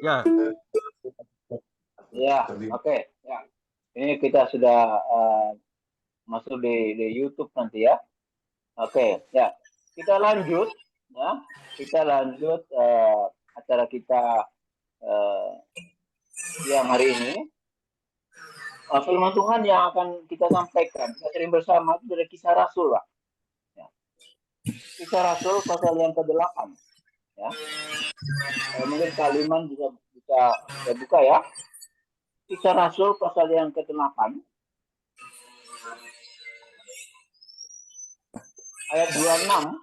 Ya. Ya, oke. Ya. Ini kita sudah masuk di YouTube nanti ya. Oke, ya. Kita lanjut ya. Kita lanjut acara kita siang hari ini. Firman Tuhan yang akan kita sampaikan, kita sering bersama itu dari Kisah Rasul, Pak. Ya. Kisah Rasul pasal yang ke-8. Ya. Mungkin kalimat bisa buka ya. Kisah Rasul pasal yang ke-8. Ayat 26.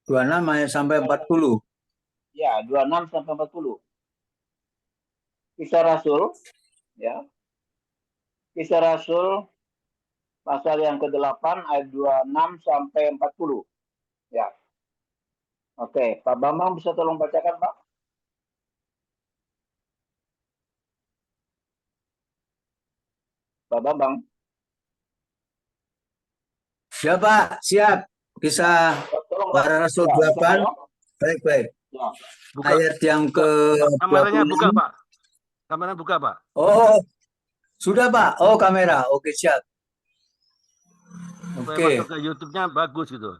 26 ayat sampai 40. Ya, 26 sampai 40. Kisah Rasul, ya. Kisah Rasul pasal yang ke-8 ayat 26 sampai 40. Ya. Oke, Pak Bambang bisa tolong bacakan, Pak? Pak Bambang. Siap, Pak. Siap. Kisah para Rasul 8. Baik. Ya. Ayat yang ke-26. Kameranya buka, Pak. Kameranya buka, Pak. Oh, sudah, Pak. Oh, kamera. Oke, siap. Supaya Oke. masuk ke YouTube-nya bagus gitu.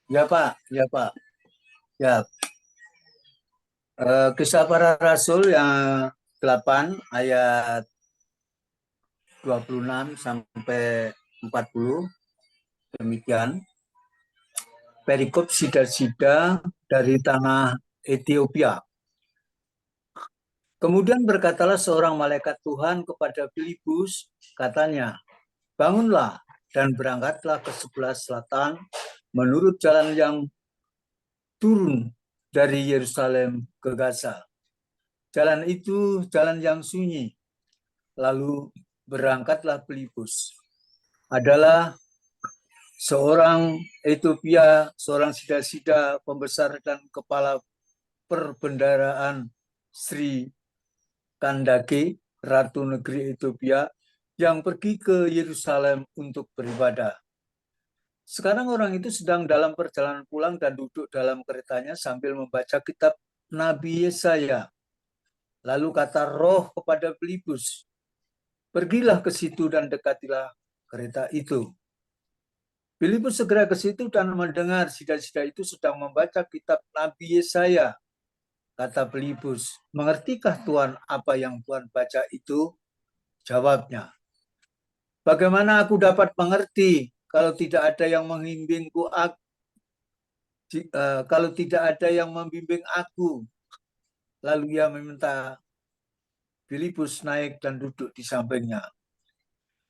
Ya, Pak. Ya, Pak. Ya. Kisah para Rasul yang 8 ayat 26 sampai 40. Demikian. Perikop sida-sida dari tanah Ethiopia. Kemudian berkatalah seorang malaikat Tuhan kepada Filipus, katanya, bangunlah dan berangkatlah ke sebelah selatan menurut jalan yang turun dari Yerusalem ke Gaza. Jalan itu jalan yang sunyi. Lalu berangkatlah Filipus. Adalah seorang Ethiopia, seorang sida-sida pembesar dan kepala perbendaharaan Sri Kandake, Ratu Negeri Ethiopia, yang pergi ke Yerusalem untuk beribadah. Sekarang orang itu sedang dalam perjalanan pulang dan duduk dalam keretanya sambil membaca kitab Nabi Yesaya. Lalu kata Roh kepada Filipus, pergilah ke situ dan dekatilah kereta itu. Filipus segera ke situ dan mendengar sida-sida itu sedang membaca kitab Nabi Yesaya. Kata Filipus, mengertikah Tuhan apa yang Tuhan baca itu? Jawabnya, bagaimana aku dapat mengerti kalau tidak ada yang membimbingku? Kalau tidak ada yang membimbing aku. Lalu ia meminta Filipus naik dan duduk di sampingnya.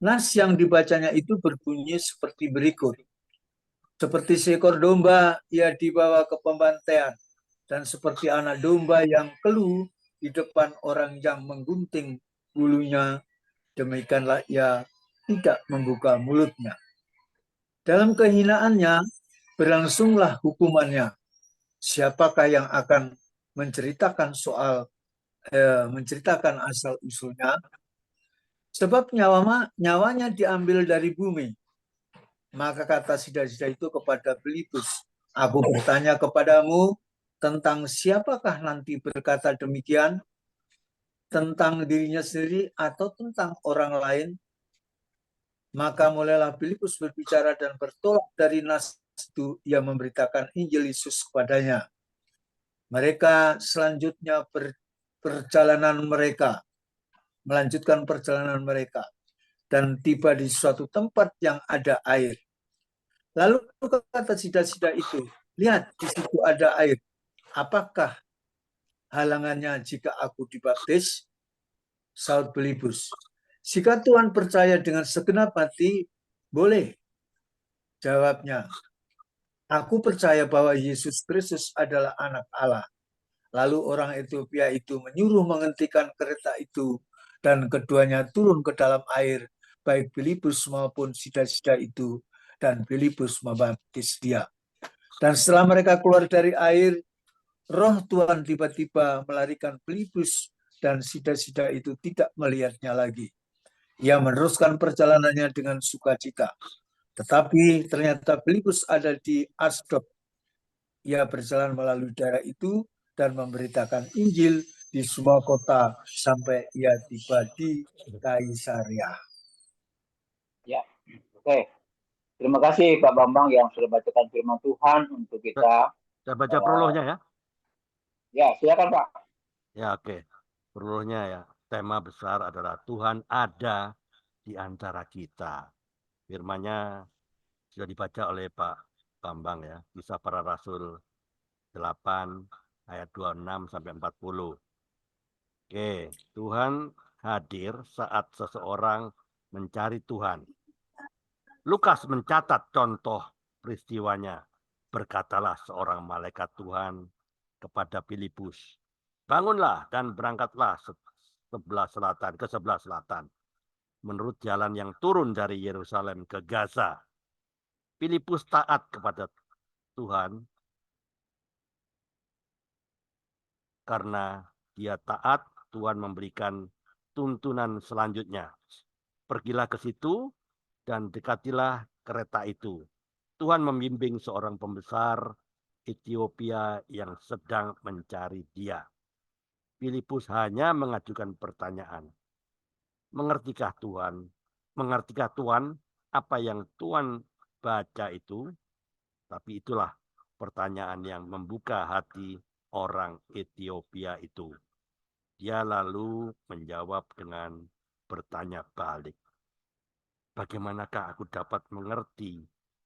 Nas yang dibacanya itu berbunyi seperti berikut. Seperti seekor domba ia dibawa ke pembantaian, dan seperti anak domba yang keluh di depan orang yang menggunting bulunya, demikianlah ia tidak membuka mulutnya. Dalam kehinaannya berlangsunglah hukumannya. Siapakah yang akan menceritakan asal usulnya? Sebab nyawanya diambil dari bumi. Maka kata sida-sida itu kepada Filipus, aku bertanya kepadamu tentang siapakah nanti berkata demikian, tentang dirinya sendiri atau tentang orang lain? Maka mulailah Filipus berbicara dan bertolak dari nas itu, ia memberitakan Injil Yesus kepadanya. Mereka selanjutnya melanjutkan perjalanan mereka dan tiba di suatu tempat yang ada air. Lalu kata sida-sida itu, lihat di situ ada air. Apakah halangannya jika aku dibaptis? Saud Filipus, jika Tuhan percaya dengan segenap hati, boleh. Jawabnya, aku percaya bahwa Yesus Kristus adalah anak Allah. Lalu orang Ethiopia itu menyuruh menghentikan kereta itu dan keduanya turun ke dalam air, baik Filipus maupun sida-sida itu, dan Filipus membaptis dia. Dan setelah mereka keluar dari air, Roh Tuhan tiba-tiba melarikan Filipus dan sida-sida itu tidak melihatnya lagi. Ia meneruskan perjalanannya dengan sukacita. Tetapi ternyata Filipus ada di Asdod. Ia berjalan melalui daerah itu dan memberitakan Injil di semua kota sampai ia tiba di Kaisarea. Ya, oke. Terima kasih Pak Bambang yang sudah bacakan firman Tuhan untuk kita. Saya baca prolognya ya. Ya, silakan Pak. Ya, oke. Prolognya ya. Tema besar adalah Tuhan ada di antara kita. Firman-Nya sudah dibaca oleh Pak Bambang ya. Kisah Para Rasul 8 ayat 26 sampai 40. Oke, Tuhan hadir saat seseorang mencari Tuhan. Lukas mencatat contoh peristiwanya. Berkatalah seorang malaikat Tuhan kepada Filipus, bangunlah dan berangkatlah ke sebelah selatan, menurut jalan yang turun dari Yerusalem ke Gaza. Filipus taat kepada Tuhan karena dia taat, Tuhan memberikan tuntunan selanjutnya. Pergilah ke situ dan dekatilah kereta itu. Tuhan membimbing seorang pembesar Ethiopia yang sedang mencari dia. Filipus hanya mengajukan pertanyaan. Mengertikah Tuhan? Mengertikah Tuhan apa yang Tuhan baca itu? Tapi itulah pertanyaan yang membuka hati orang Ethiopia itu. Dia lalu menjawab dengan bertanya balik. Bagaimanakah aku dapat mengerti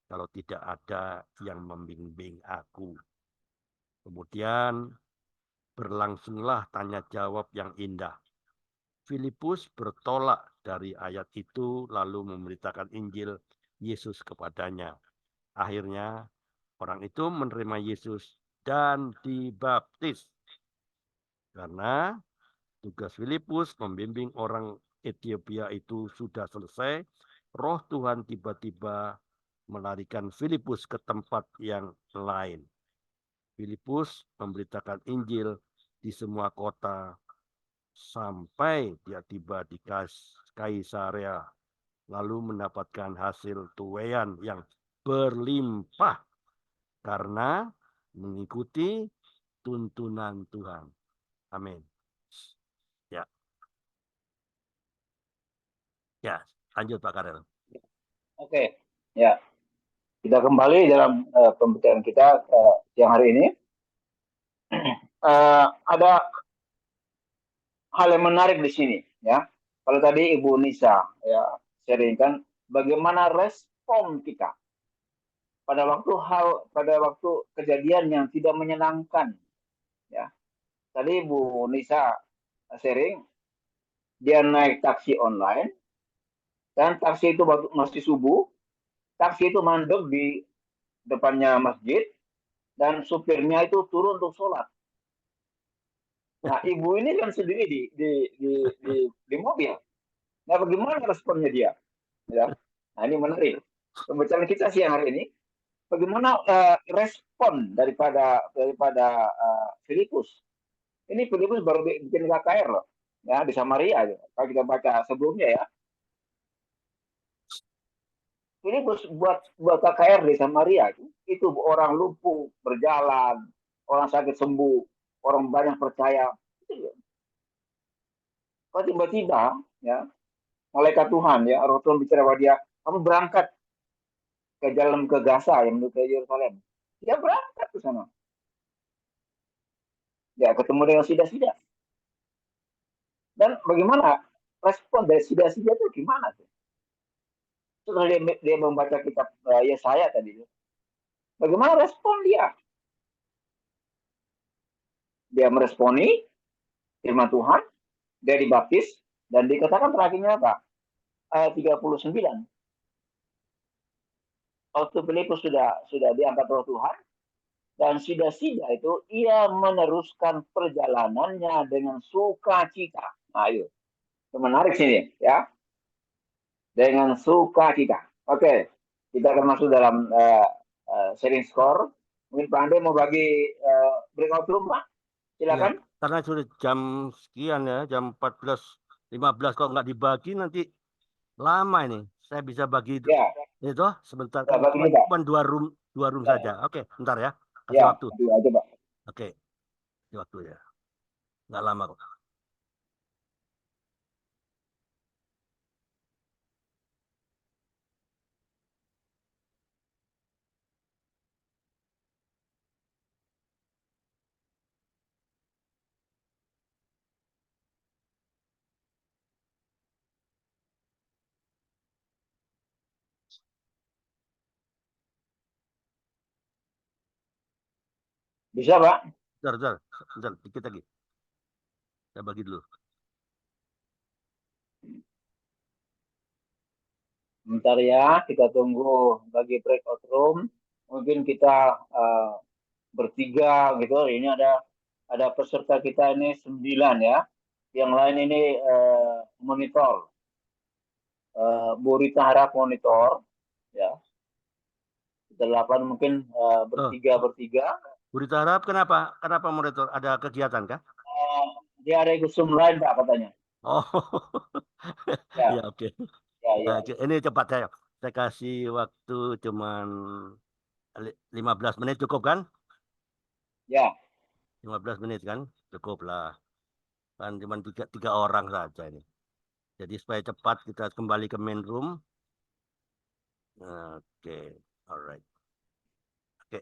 kalau tidak ada yang membimbing aku? Kemudian berlangsunglah tanya jawab yang indah. Filipus bertolak dari ayat itu lalu memberitakan Injil Yesus kepadanya. Akhirnya orang itu menerima Yesus dan dibaptis. Karena tugas Filipus membimbing orang Ethiopia itu sudah selesai, Roh Tuhan tiba-tiba melarikan Filipus ke tempat yang lain. Filipus memberitakan Injil di semua kota sampai dia tiba di Kaisarea, lalu mendapatkan hasil tuaian yang berlimpah karena mengikuti tuntunan Tuhan. Amin. Ya. Ya, lanjut Pak Karel. Oke, ya. Kita kembali dalam pembicaraan kita siang hari ini. Ada hal yang menarik di sini, ya. Kalau tadi Ibu Nisa ya sharingkan bagaimana respon kita pada waktu kejadian yang tidak menyenangkan, ya. Tadi Ibu Nisa sharing dia naik taksi online dan taksi itu masih subuh, taksi itu mandek di depannya masjid dan supirnya itu turun untuk sholat. Nah, ibu ini kan sendiri di mobil. Nah, bagaimana responnya dia? Ya. Nah, ini menarik. Pembicaraan kita siang hari ini, bagaimana respon daripada Filipus. Ini Filipus baru bikin KKR loh, ya di Samaria. Kalau kita baca sebelumnya ya, Filipus buat KKR di Samaria itu orang lumpuh berjalan, orang sakit sembuh, orang banyak percaya. Kalau tiba-tiba ya malaikat Tuhan ya Roh Tuhan bicara kepada dia, kamu berangkat ke Gaza yang menuju ke Yerusalem. Dia berangkat ke sana. Ya ketemu dengan sida-sida. Dan bagaimana respon dari sida-sida itu gimana tuh? Setelah dia membaca kitab Yesaya tadi, bagaimana respon dia? Dia meresponi firman Tuhan, dia dibaptis, dan dikatakan terakhirnya apa? Ayat 39. Waktu Filipus sudah diangkat Roh Tuhan, dan sida-sida itu ia meneruskan perjalanannya dengan sukacita. Nah, itu menarik sini ya. Dengan sukacita. Oke, kita akan masuk dalam sharing score. Mungkin Pak Ande mau bagi breakout room, Pak? Silakan. Ya, karena sudah jam sekian ya, jam 14.15. Kalau nggak dibagi nanti lama ini. Saya bisa bagi Ya. itu sebentar. Ya, Cuma dua room saja. Oke, bentar ya. Kasih Ya, waktu. aja, Pak. Oke. waktu ya. Nggak lama kok. Bisa, Pak? Bentar, dikit lagi. Saya bagi dulu. Bentar ya, kita tunggu bagi breakout room. Mungkin kita bertiga gitu. Ini ada peserta kita ini 9 ya. Yang lain ini monitor. Bu Rita harap monitor ya. Kita 8 mungkin bertiga. Berita Arab kenapa? Kenapa monitor? Ada kegiatan kah? Dia ada ikut Zoom lain Pak katanya. Oh, Ya, ya oke. ya. Nah, ini cepat saya kasih waktu cuman 15 menit cukup kan? Ya. 15 menit kan? Cukup lah. Kan cuma tiga orang saja ini. Jadi supaya cepat kita kembali ke main room. Oke, alright. Oke.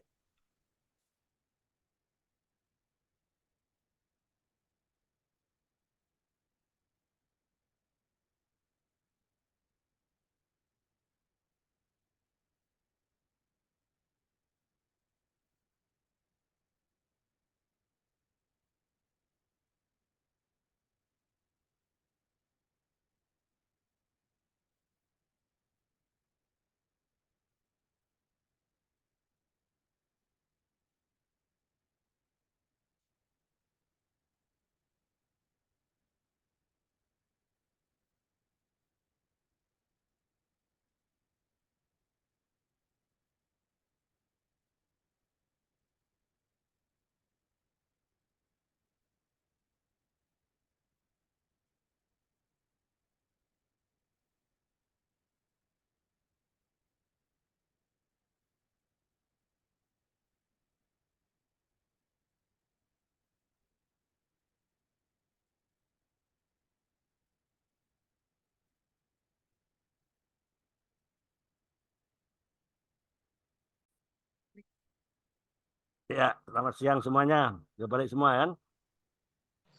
Ya, selamat siang semuanya. Sudah balik semua kan?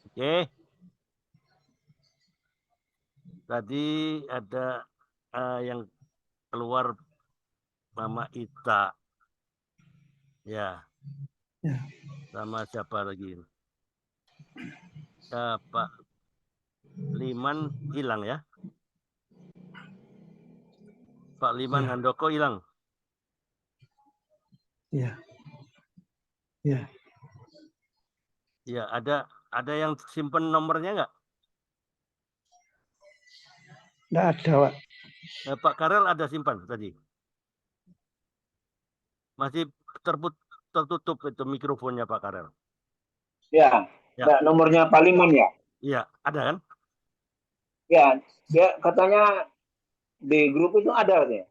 Oke. Tadi ada yang keluar Mama Ita. Ya. Sama siapa lagi? Pak Liman hilang ya? Pak Liman Handoko hilang. Iya. Iya. Ya, ada yang simpen nomornya nggak? Nggak ada, Pak. Pak Karel ada simpan tadi. Masih tertutup itu mikrofonnya Pak Karel. Ya. Ya. Nah, nomornya Pak Liman ya? Iya, ada kan? Ya, dia katanya di grup itu ada katanya.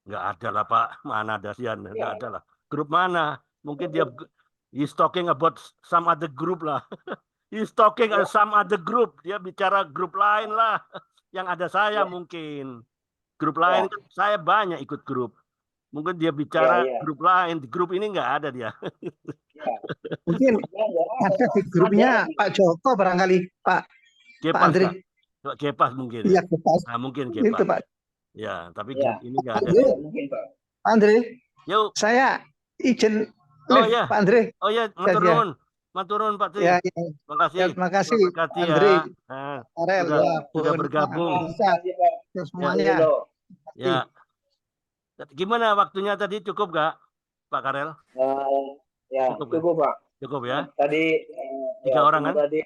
Nggak ada lah Pak. Mana ada sih? Nggak ada lah. Grup mana? Mungkin dia he's talking about some other group lah. He's talking about some other group. Dia bicara grup lain lah. Yang ada saya mungkin. Grup lain kan saya banyak ikut grup. Mungkin dia bicara grup lain. Di grup ini nggak ada dia. Mungkin ada di grupnya Pak Joko barangkali, Pak Andre. Pak Kepas mungkin. Iya, Kepas. Nah, mungkin Itu, Kepas. Pak. Ya, tapi grup ini nggak ada. Mungkin, Pak. Pak Andre, Yuk. saya izin live, ya. Pak Andre. Oh ya, maturun Pak Tri. Ya. Terima kasih. Ya, terima kasih, Pak Andre. Ya. Karel, sudah bergabung. Semuanya. Ya. Gimana waktunya tadi, cukup nggak, Pak Karel? Ya, cukup Pak. Cukup ya. Tadi 3 orang kan? Tadi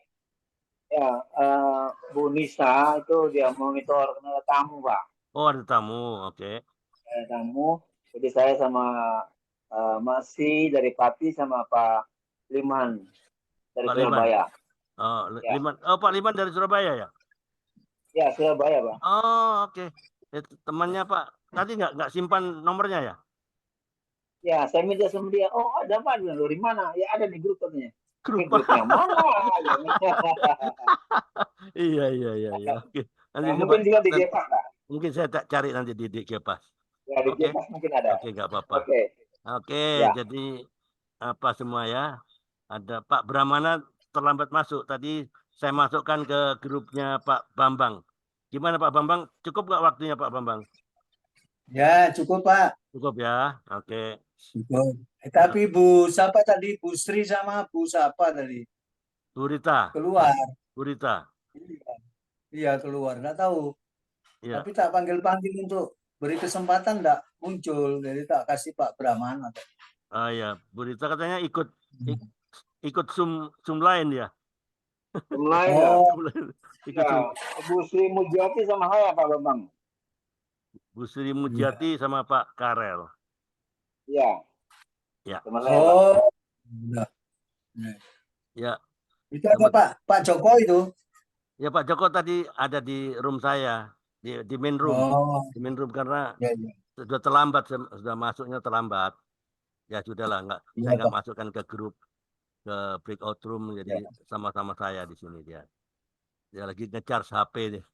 Bu Nisa itu dia monitor karena ada tamu Pak. Oh, ada tamu, oke. Ada tamu. Jadi saya sama Masih dari Pati sama Pak Liman dari Surabaya. Oh, Pak Liman dari Surabaya ya? Ya, Surabaya Pak. Oh, oke. Temannya Pak, tadi nggak simpan nomornya ya? Ya, saya minta sama dia. Oh, ada Pak, dari mana? Ya ada di grup katanya. Grup Grupnya mana? Iya. Oke. Nanti Nah, coba mungkin juga di Gepas, Pak. mungkin saya tak cari nanti di Gepas. Ya, di Oke. Gepas mungkin ada. Oke, nggak apa-apa. Oke. Oke, Ya. jadi apa semua ya? Ada Pak Brahmana terlambat masuk. Tadi saya masukkan ke grupnya Pak Bambang. Gimana Pak Bambang? Cukup nggak waktunya Pak Bambang? Ya, cukup Pak. Cukup ya. Oke. Cukup. Tapi Bu siapa tadi? Bu Sri sama Bu siapa tadi? Bu Rita. Keluar. Bu Rita. Iya, keluar. Nggak tahu. Iya. Tapi tak panggil-panggil untuk beri kesempatan nggak muncul. Jadi tak kasih Pak Brahmana. Oh ya, Bu Rita katanya ikut Zoom lain ya. Mulai ya. Ikut Ya. Zoom. Bu Sri Mujiati sama saya, Pak Bambang. Bu Sri Mujiati sama Pak Karel. Iya. Ya. Sama saya, Pak. Oh. Nah. Ya. Itu ada Pak Joko itu. Ya Pak Joko tadi ada di room saya, di main room. Oh. Di main room karena Ya. sudah terlambat, sudah masuknya terlambat. Ya sudahlah, Iya, saya nggak Pak. masukkan ke grup, ke breakout room, jadi sama-sama saya di sini dia. Dia lagi nge-charge HP nih.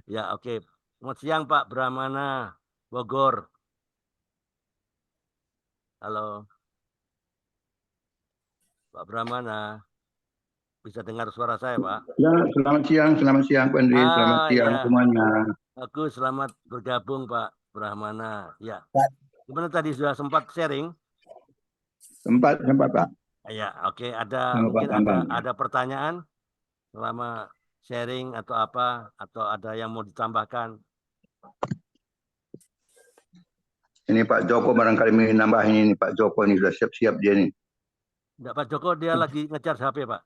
Ya oke. Selamat siang Pak Brahmana, Bogor. Halo. Pak Brahmana. Bisa dengar suara saya, Pak? Ya, selamat siang Pak Andri, selamat siang Ya. semuanya. Aku selamat bergabung Pak Brahmana. Ya. Pak. Gimana tadi sudah sempat sharing? Sempat Pak. Ya, oke. Sama Pak Mungkin Bambang. ada pertanyaan selama sharing atau apa, atau ada yang mau ditambahkan? Ini Pak Joko barangkali ingin nambahin ini, Pak Joko ini sudah siap-siap dia nih. Enggak, Pak Joko dia lagi nge-charge HP, Pak.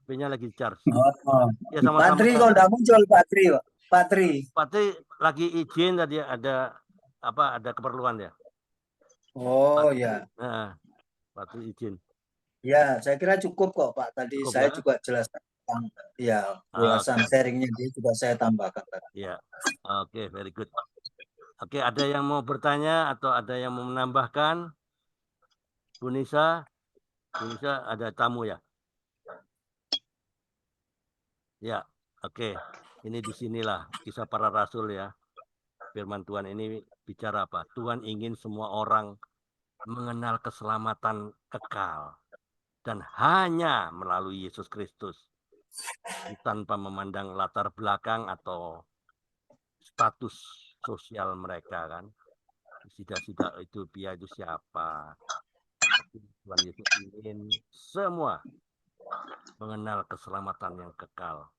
HP-nya lagi charge. Oh. Ya, sama-sama. Pak Tri kok nggak muncul Pak Tri? Pak Tri lagi izin tadi ada keperluan ya. Oh ya. Nah, Pak Tri izin. Ya, saya kira cukup kok Pak. Tadi Cukup, saya ya? juga jelaskan tentang ulasan sharingnya dia juga saya tambahkan. Ya, oke, very good. Oke, ada yang mau bertanya atau ada yang mau menambahkan? Bu Nisa ada tamu ya? Ya, oke. Ini disinilah kisah para rasul ya. Firman Tuhan ini bicara apa? Tuhan ingin semua orang mengenal keselamatan kekal. Dan hanya melalui Yesus Kristus. Tanpa memandang latar belakang atau status sosial mereka kan. Sida-sida itu dia itu siapa. Tuhan Yesus ingin semua mengenal keselamatan yang kekal.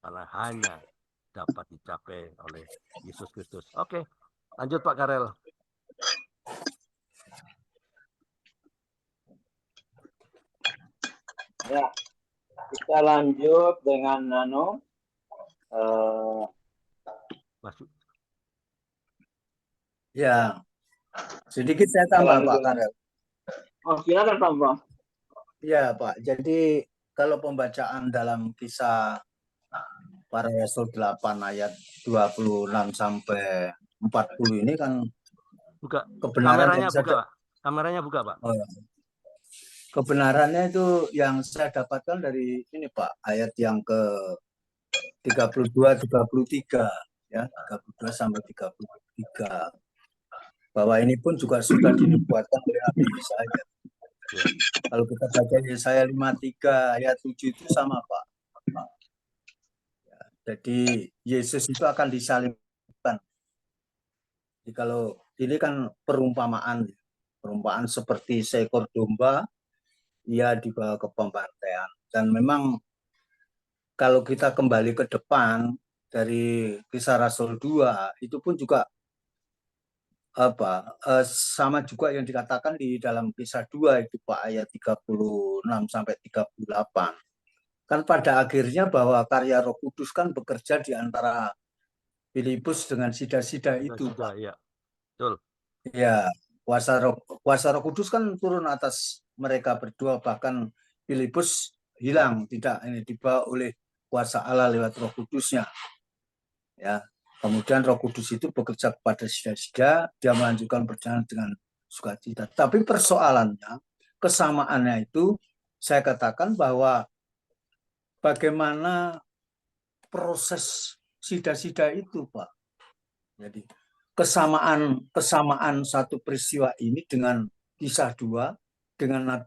Karena hanya dapat dicapai oleh Yesus Kristus. Oke, lanjut Pak Karel. Ya, kita lanjut dengan Masuk. Ya, sedikit saya tambah Pak Karel. Oh, silakan Pak Bambang. Ya Pak, jadi kalau pembacaan dalam kisah para Rasul 8 ayat 26 sampai 40 ini kan buka kebenaran kameranya, buka Pak. Kameranya buka Pak. Oh, ya. Kebenarannya itu yang saya dapatkan dari ini Pak, ayat yang ke 32 33 ya, 32 sampai 33. Bahwa ini pun juga sudah dinubuatkan oleh Nabi Yesaya. Kalau kita baca Yesaya 53 ayat 7 itu sama Pak. Ya, jadi Yesus itu akan disalibkan. Jadi kalau ini kan perumpamaan seperti seekor domba, ia dibawa ke pembantaian. Dan memang kalau kita kembali ke depan dari kisah Rasul 2, itu pun juga sama juga yang dikatakan di dalam kisah 2 itu Pak, ayat 36 sampai 38. Kan pada akhirnya bahwa karya Roh Kudus kan bekerja di antara Filipus dengan sida-sida itu Pak. Ya, betul. Ya, kuasa Roh Kudus kan turun atas mereka berdua, bahkan Filipus hilang, tidak dibawa oleh kuasa Allah lewat Roh Kudusnya. Ya. Kemudian Roh Kudus itu bekerja kepada sida-sida, dia melanjutkan perjalanan dengan sukacita. Tapi persoalannya, kesamaannya itu saya katakan bahwa bagaimana proses sida-sida itu, Pak. Jadi kesamaan satu peristiwa ini dengan kisah 2, dengan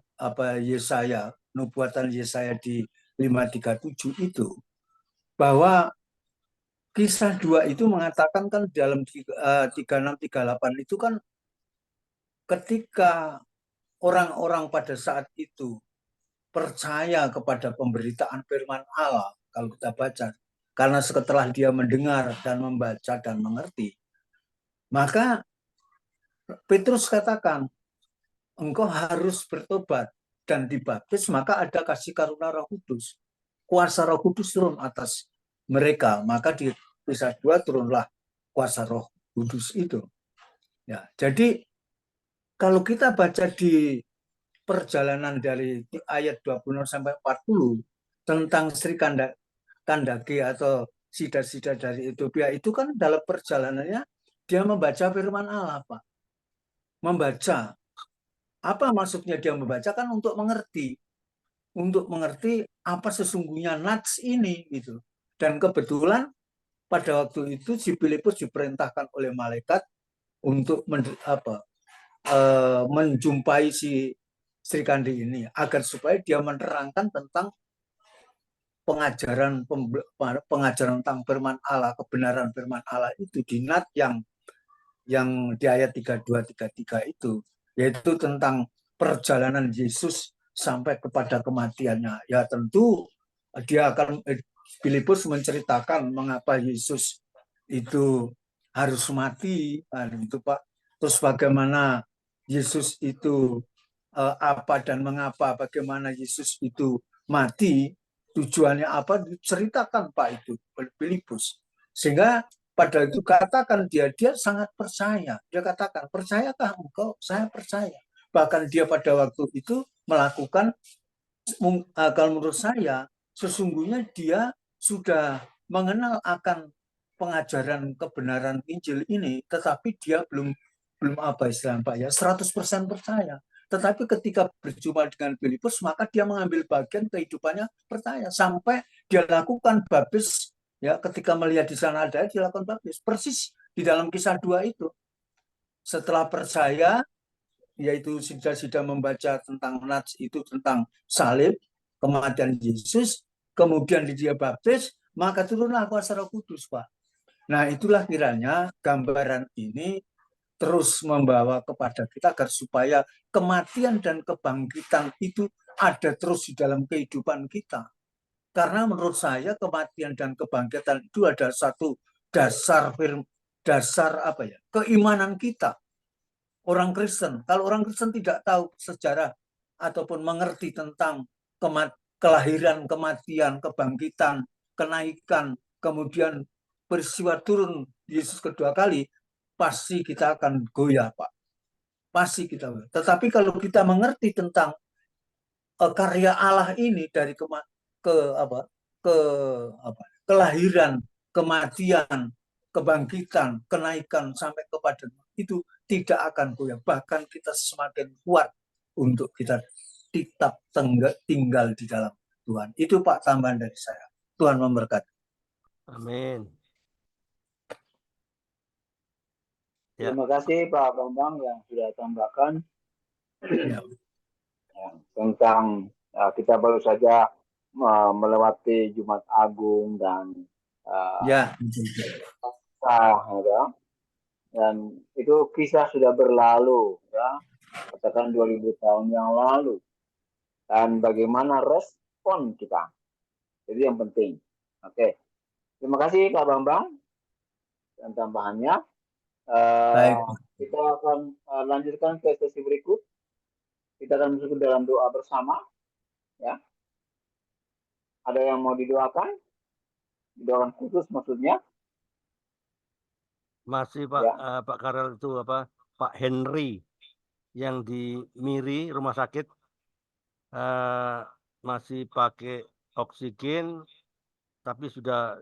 Yesaya, nubuatan Yesaya di 537 itu, bahwa kisah 2 itu mengatakan kan dalam 3638 itu kan ketika orang-orang pada saat itu percaya kepada pemberitaan firman Allah, kalau kita baca, karena setelah dia mendengar dan membaca dan mengerti, maka Petrus katakan, engkau harus bertobat dan dibaptis, maka ada kasih karunia Roh Kudus. Kuasa Roh Kudus turun atas mereka, maka di kisah 2 turunlah kuasa Roh Kudus itu. Ya, jadi kalau kita baca di perjalanan dari ayat 20 sampai 40 tentang Sri Kandake atau sida-sida dari Ethiopia itu kan dalam perjalanannya dia membaca firman Allah, Pak. Membaca. Apa maksudnya dia membaca kan untuk mengerti apa sesungguhnya nats ini gitu. Dan kebetulan pada waktu itu si Filipus diperintahkan oleh malaikat untuk menjumpai si Sri Kandi ini agar supaya dia menerangkan tentang pengajaran tentang firman Allah, kebenaran firman Allah itu di nat yang di ayat 32-33 itu, yaitu tentang perjalanan Yesus sampai kepada kematiannya. Ya tentu dia akan Filipus menceritakan mengapa Yesus itu harus mati, itu Pak. Terus bagaimana Yesus itu apa dan mengapa, bagaimana Yesus itu mati, tujuannya apa, diceritakan Pak itu Filipus. Sehingga pada itu katakan dia sangat percaya. Dia katakan, percayakah engkau? Saya percaya. Bahkan dia pada waktu itu melakukan, kalau menurut saya, sesungguhnya dia sudah mengenal akan pengajaran kebenaran Injil ini, tetapi dia belum apa istilahnya Pak ya, 100% percaya. Tetapi ketika berjumpa dengan Filipus, maka dia mengambil bagian kehidupannya percaya. Sampai dia lakukan baptis, ya, ketika melihat di sana ada, dia lakukan baptis. Persis di dalam kisah 2 itu. Setelah percaya, yaitu sudah membaca tentang nats itu, tentang salib, kematian Yesus, kemudian dia baptis, maka turunlah kuasa Roh Kudus, Pak. Nah, itulah kiranya gambaran ini terus membawa kepada kita agar supaya kematian dan kebangkitan itu ada terus di dalam kehidupan kita. Karena menurut saya kematian dan kebangkitan itu ada satu dasar apa ya, keimanan kita. Orang Kristen, kalau orang Kristen tidak tahu sejarah ataupun mengerti tentang kelahiran, kematian, kebangkitan, kenaikan, kemudian peristiwa turun Yesus kedua kali, pasti kita akan goyah, Pak. Pasti kita. Tetapi kalau kita mengerti tentang karya Allah ini dari kelahiran, kematian, kebangkitan, kenaikan sampai kepada itu tidak akan goyah. Bahkan kita semakin kuat untuk kita tetap tinggal di dalam Tuhan. Itu Pak tambahan dari saya. Tuhan memberkati. Amin. Ya. Terima kasih Pak Bambang yang sudah tambahkan Ya. Tentang kita baru saja melewati Jumat Agung dan ya. Dan itu kisah sudah berlalu, ya, katakan 2000 tahun yang lalu. Dan bagaimana respon kita, jadi yang penting. Oke, terima kasih Pak Bambang dan tambahannya. Kita akan lanjutkan ke sesi berikut. Kita akan masuk ke dalam doa bersama, ya. Ada yang mau didoakan? Didoakan khusus maksudnya? Masih Pak, ya. Pak Karel itu apa? Pak Henry yang di Miri rumah sakit masih pakai oksigen, tapi sudah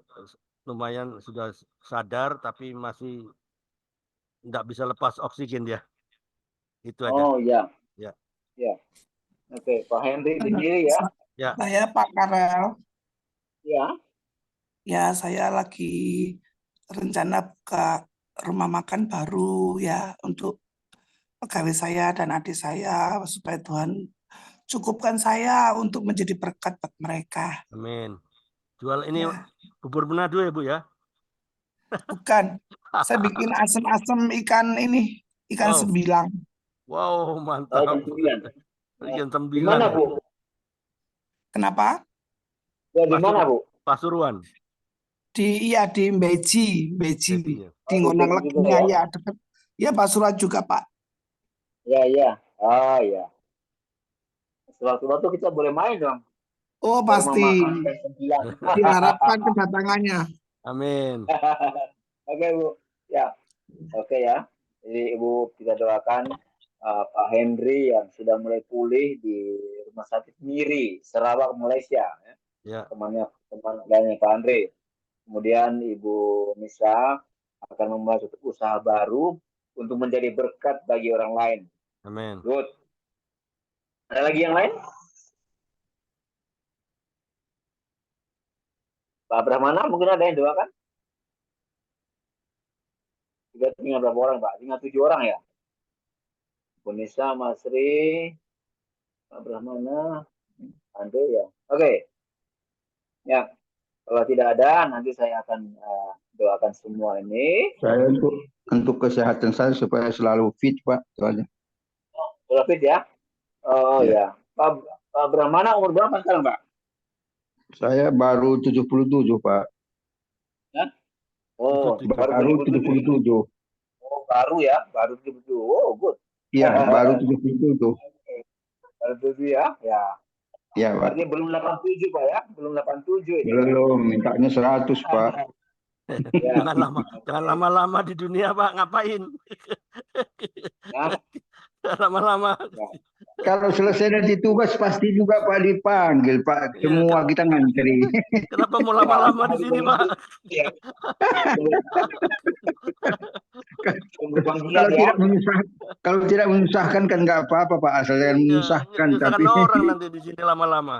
lumayan sudah sadar, tapi masih tidak bisa lepas oksigen dia. Itu aja. Oh ya. Ya. Ya. Oke, Pak Henry sendiri ya. Ya. Saya Pak Karel. Ya. Ya, saya lagi rencana buka rumah makan baru ya untuk pegawai saya dan adik saya supaya Tuhan cukupkan saya untuk menjadi berkat buat mereka. Amin. Jual ini Ya. bubur Manado ya, Bu ya? Bukan, saya bikin asam-asam ikan ini, ikan Wow. sembilang. Wow, Oh, mantap. jam 9. Ikan Di mana, 9. Bu? Kenapa? Ya, di mana, Bu? Pasuruan. Di Beji, Beji, ya. di Oh, di Ngonang Beji juga Leginya ya? ya, dekat. Ya, Pasuruan juga, Pak. Ya, ya. Oh, ya. Sewaktu-waktu kita boleh main dong. Oh, Ke rumah pasti. makan jam 9. Diharapkan kedatangannya. Amin. Oke, Bu. Ya. Oke ya. Jadi Ibu kita doakan Pak Henry yang sudah mulai pulih di Rumah Sakit Miri, Sarawak, Malaysia. Ya. Teman lainnya Pak Andre. Kemudian Ibu Nisa akan memulai usaha baru untuk menjadi berkat bagi orang lain. Amin. Good. Ada lagi yang lain? Pak Brahmana mungkin ada yang doakan? Tinggal berapa orang, Pak? Tinggal 7 orang ya? Bu Nisa, Mas Ri, Pak Brahmana, Andre ya. Oke. Ya. Kalau tidak ada, nanti saya akan doakan semua ini. Saya untuk kesehatan saya supaya selalu fit, Pak. Soalnya. Sudah fit ya? Oh Ya. ya. Pak Brahmana umur berapa sekarang, Pak? Saya baru 77, Pak. Ya? Oh, Baru 77. Oh, baru ya? Baru 77. Oh, good. Iya, baru 77. Baru 77 ya? Ya. Iya, Pak. Berarti belum 87, Pak ya? Belum 87 ini. Belum, mintanya 100, Pak. Ya. Jangan lama-lama di dunia, Pak. Ngapain? Ya. Lama-lama. Ya. Kalau selesai dari tugas pasti juga Pak dipanggil, Pak. Iya, Semua kita ngantri. Kenapa mau lama-lama di sini, Pak? Ya. Kalau tidak menyusahkan kan nggak apa-apa, Pak. Asal jangan menyusahkan. Menyusahkan Tapi orang nanti di sini lama-lama.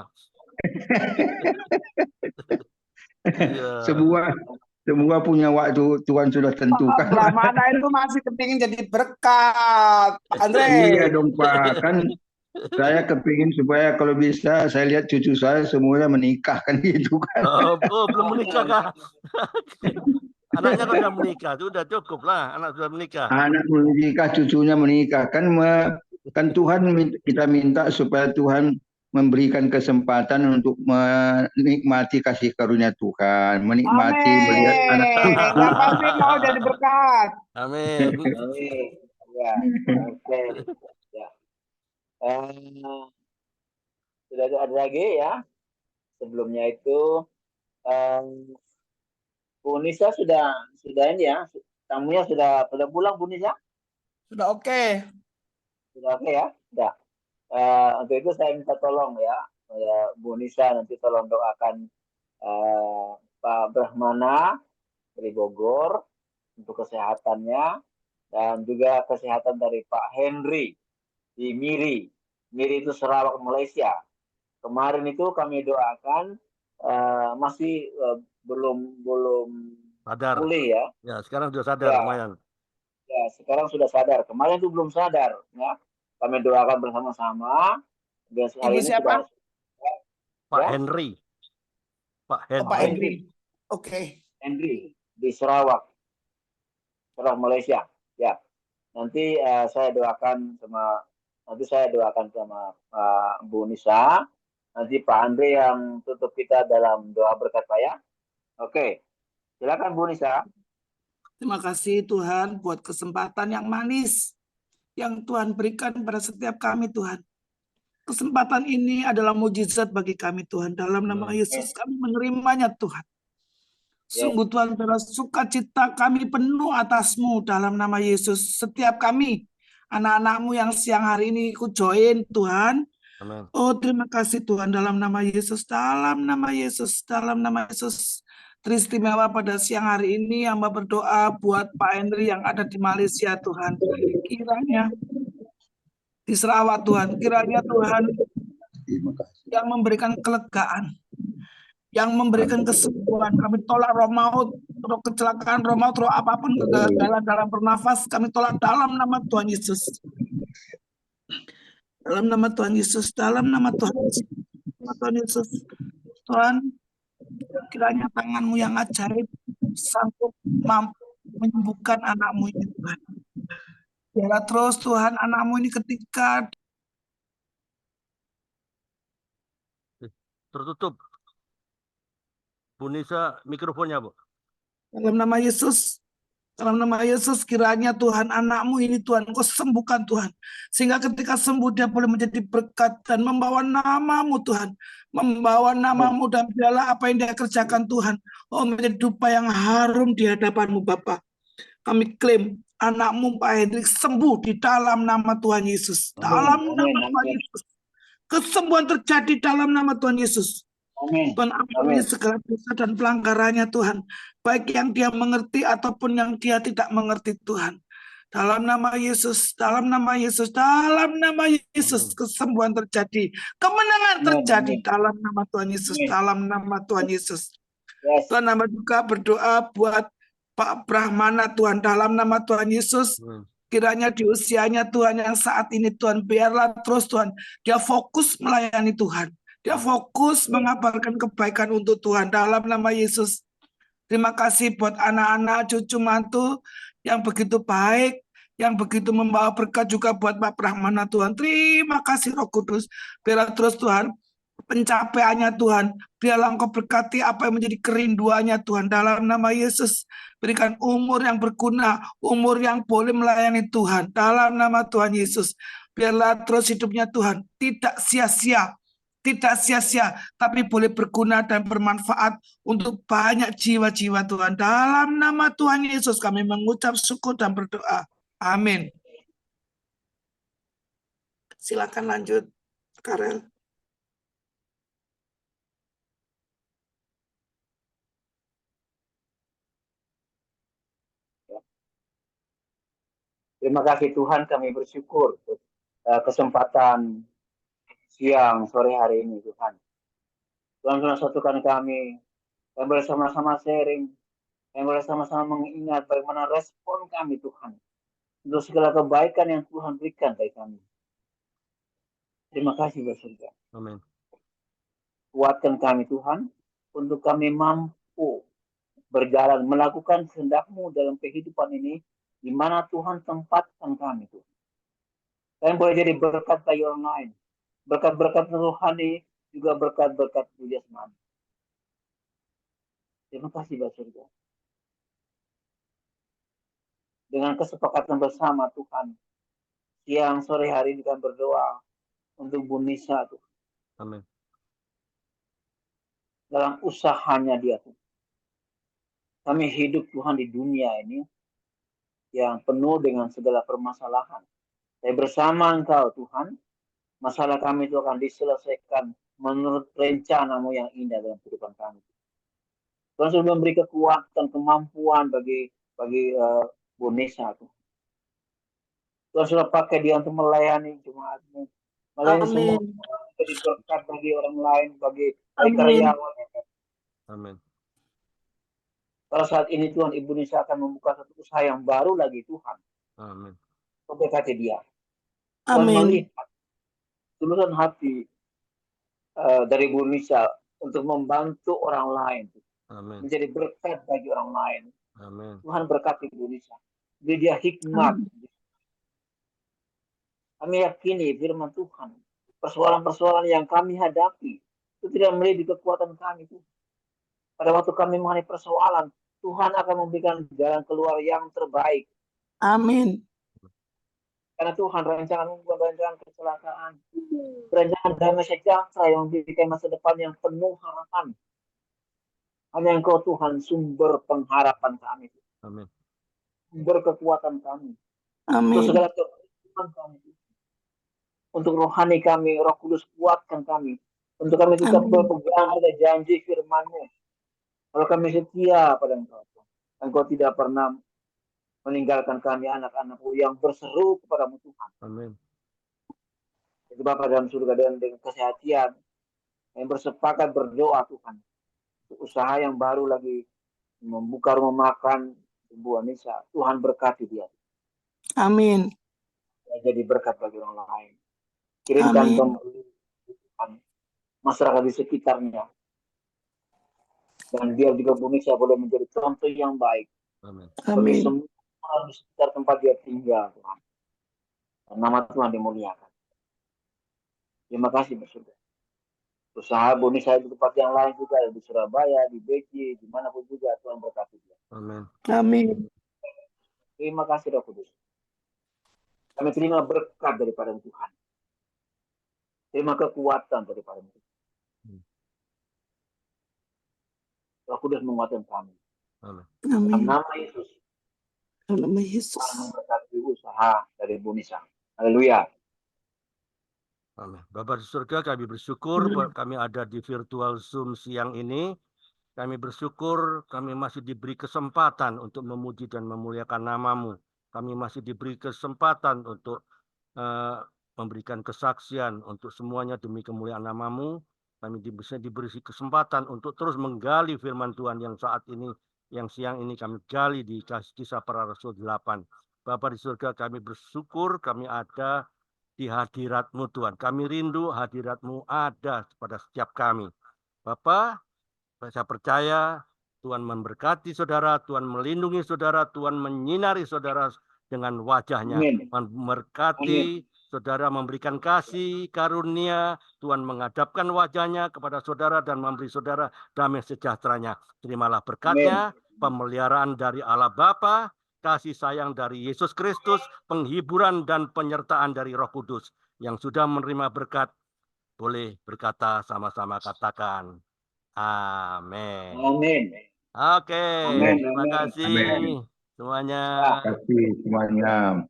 Iya. semua punya waktu Tuhan sudah tentukan. Brahmana itu masih kepingin jadi berkat, Pak Andre. Iya dong, Pak. Kan saya kepingin supaya kalau bisa saya lihat cucu saya semuanya menikah kan gitu kan. Oh, belum menikah kah? Anaknya kan sudah menikah, sudah cukup lah. Anak sudah menikah. Anak menikah, cucunya menikah kan Tuhan kita minta supaya Tuhan memberikan kesempatan untuk menikmati kasih karunia Tuhan, menikmati melihat anak cucu. Yang pasti mau jadi berkat. Amin. Amin. Ya. Oke. Ya. Sudah ada lagi ya. Sebelumnya itu Bu Nisa sudah ini ya. Tamunya sudah pulang Bu Nisa? Sudah oke. Sudah oke ya? Sudah. Untuk itu saya minta tolong ya, Bu Nisa nanti tolong doakan Pak Brahmana dari Bogor untuk kesehatannya dan juga kesehatan dari Pak Henry di Miri. Miri itu Sarawak, Malaysia. Kemarin itu kami doakan masih belum Sadar. pulih ya. Ya, sekarang sudah sadar Ya. lumayan. Ya, sekarang sudah sadar. Kemarin itu belum sadar ya. Kami doakan bersama-sama. Dan hari ini siapa? sudah Pak Ya. Henry. Pak Oh, Pak Henry. Henry. Oke. Henry di Sarawak, Malaysia. Ya, nanti saya doakan sama Bu Nisa. Nanti Pak Andre yang tutup kita dalam doa berkat Pak ya. Oke, silakan Bu Nisa. Terima kasih Tuhan buat kesempatan yang manis yang Tuhan berikan pada setiap kami Tuhan. Kesempatan ini adalah mujizat bagi kami Tuhan. Dalam nama Yesus kami menerimanya Tuhan. Sungguh Tuhan, adalah sukacita kami penuh atas-Mu dalam nama Yesus. Setiap kami, anak-anak-Mu yang siang hari ini ikut join Tuhan. Amin. Oh terima kasih Tuhan dalam nama Yesus. Dalam nama Yesus. Dalam nama Yesus. Teristimewa pada siang hari ini hamba berdoa buat Pak Henry yang ada di Malaysia Tuhan. Kiranya di Sarawak Tuhan. Kiranya Tuhan Terima kasih. yang memberikan kelegaan, yang memberikan kesembuhan. Kami tolak roh maut, roh kecelakaan, roh maut, roh apapun kegagalan dalam bernafas. Kami tolak dalam nama Tuhan Yesus. Dalam nama Tuhan Yesus, dalam nama Tuhan Yesus. Nama Tuhan Yesus. Tuhan, kiranya tangan-Mu yang ajaib sanggup mampu menyembuhkan anak-Mu ini, Tuhan. Biarlah terus Tuhan anak-Mu ini ketika Tertutup. Bu Nisa, mikrofonnya, Bu. dalam nama Yesus, dalam nama Yesus kiranya Tuhan anak-Mu ini Tuhan Engkau sembuhkan Tuhan. Sehingga ketika sembuh dia boleh menjadi berkat dan membawa nama-Mu Tuhan. Membawa nama-Mu dan biarlah apa yang dia kerjakan Tuhan. Oh menjadi dupa yang harum di hadapan-Mu Bapa. Kami klaim anak-Mu Pak Hendrik sembuh di dalam nama Tuhan Yesus. Dalam nama Tuhan Yesus. Kesembuhan terjadi dalam nama Tuhan Yesus. Amin. Tuhan ampuni segala dosa dan pelanggarannya Tuhan. Baik yang dia mengerti ataupun yang dia tidak mengerti Tuhan. Dalam nama Yesus, dalam nama Yesus, dalam nama Yesus kesembuhan terjadi. Kemenangan terjadi dalam nama Tuhan Yesus, dalam nama Tuhan Yesus. Tuhan hamba juga berdoa buat Pak Brahmana Tuhan dalam nama Tuhan Yesus. Kiranya di usianya Tuhan yang saat ini Tuhan biarlah terus Tuhan dia fokus melayani Tuhan. Dia fokus mengabarkan kebaikan untuk Tuhan dalam nama Yesus. Terima kasih buat anak-anak cucu mantu yang begitu baik, yang begitu membawa berkat juga buat Pak Brahmana Tuhan. Terima kasih Roh Kudus. Biarlah terus Tuhan pencapaiannya Tuhan. Biarlah Engkau berkati apa yang menjadi kerinduannya Tuhan dalam nama Yesus. Berikan umur yang berguna, umur yang boleh melayani Tuhan dalam nama Tuhan Yesus. Biarlah terus hidupnya Tuhan tidak sia-sia. Tidak sia-sia, tapi boleh berguna dan bermanfaat untuk banyak jiwa-jiwa Tuhan. Dalam nama Tuhan Yesus kami mengucap syukur dan berdoa. Amin. Silakan lanjut, Karel. Terima kasih Tuhan, kami bersyukur kesempatan siang sore hari ini Tuhan. Tuhan sudah satukan kami dan bersama-sama sharing, dan bersama-sama mengingat bagaimana respon kami Tuhan untuk segala kebaikan yang Tuhan berikan bagi kami. Terima kasih bersyukur. Amin. Kuatkan kami Tuhan untuk kami mampu berjalan melakukan kehendak-Mu dalam kehidupan ini di mana Tuhan tempatkan kami Tuhan. Dan boleh jadi berkat bagi orang lain. Berkat-berkat rohani, juga berkat-berkat jasmani. Terima kasih Bapak Surga. Dengan kesepakatan bersama Tuhan, siang sore hari ini kami berdoa untuk Bu Nisa Tuhan. Amin. Dalam usahanya dia Tuhan. Kami hidup Tuhan di dunia ini yang penuh dengan segala permasalahan. Tapi bersama Engkau Tuhan, masalah kami itu akan diselesaikan menurut rencana-Mu yang indah dalam kehidupan kami. Tuhan sudah memberi kekuatan, kemampuan bagi Bu Nisa. Tuhan sudah pakai dia untuk melayani jemaat-Mu. Melayani semua jadi berkat bagi orang lain, bagi karyawan. Amin. Pada saat ini Tuhan, Ibu Nisa akan membuka satu usaha yang baru lagi Tuhan. Amin. Memberkati dia. Tuhan melihat tulusan hati dari Bu Nisa untuk membantu orang lain. Amin. Menjadi berkat bagi orang lain. Amin. Tuhan berkati Bu Nisa. Beri dia hikmat. Kami yakini firman Tuhan. Persoalan-persoalan yang kami hadapi itu tidak melebihi kekuatan kami. Pada waktu kami mengalami persoalan, Tuhan akan memberikan jalan keluar yang terbaik. Amin. Karena Tuhan rancangan bukan rancangan kecelakaan. Rancangan damai sejahtera yang memberikan masa depan yang penuh harapan. Hanya Engkau Tuhan sumber pengharapan kami. Amin. Sumber kekuatan kami. Amin. Untuk segala kekuatan kami. Untuk rohani kami, Roh Kudus kuatkan kami. Untuk kami tetap berpegang pada janji firman-Mu. Kalau kami setia pada Engkau, Engkau tidak pernah meninggalkan kami anak-anak-Mu yang berseru kepada-Mu Tuhan. Amin. Itu Bapa dalam surga dengan kesehatan yang bersepakat berdoa Tuhan. Usaha yang baru lagi membuka rumah makan sebuah Nisa. Tuhan berkati dia. Amin. Jadi berkat bagi orang lain. Kirimkan Amin. Tuhan masyarakat di sekitarnya. Dan biar juga Bu Nisa boleh menjadi contoh yang baik. Amin. Bagi Amin. semua orang di sekitar tempat dia tinggal Tuhan. Dan nama Tuhan dimuliakan. Terima kasih bersyukur. Usaha Bu Nisa di tempat yang lain juga, di Surabaya, di Beji, dimanapun juga Tuhan berkati dia. Amin. Amin. Terima kasih Roh Kudus. Kami terima berkat daripada Tuhan. Terima kekuatan daripada Tuhan. Roh Kudus menguatkan kami. Amin. Dalam Amin. nama Yesus. Dalam nama Yesus. Tuhan memberkati usaha dari Bu Nisa. Haleluya. Amin. Bapa di surga, kami bersyukur kami ada di virtual Zoom siang ini. Kami bersyukur kami masih diberi kesempatan untuk memuji dan memuliakan nama-Mu. Kami masih diberi kesempatan untuk memberikan kesaksian untuk semuanya demi kemuliaan nama-Mu. Kami bisa diberi kesempatan untuk terus menggali firman Tuhan yang saat ini, yang siang ini kami gali di Kisah Para Rasul 8. Bapa di surga, kami bersyukur kami ada di hadirat-Mu Tuhan. Kami rindu hadirat-Mu ada pada setiap kami. Bapak, saya percaya Tuhan memberkati saudara, Tuhan melindungi saudara, Tuhan menyinari saudara dengan wajah-Nya. Amin. Memberkati saudara, memberikan kasih, karunia, Tuhan menghadapkan wajah-Nya kepada saudara dan memberi saudara damai sejahtera-Nya. Terimalah berkat-Nya, pemeliharaan dari Allah Bapa, kasih sayang dari Yesus Kristus, penghiburan dan penyertaan dari Roh Kudus. Yang sudah menerima berkat, boleh berkata sama-sama, katakan amin. Amin. Oke, Amin. terima kasih Amin. semuanya. Terima kasih semuanya.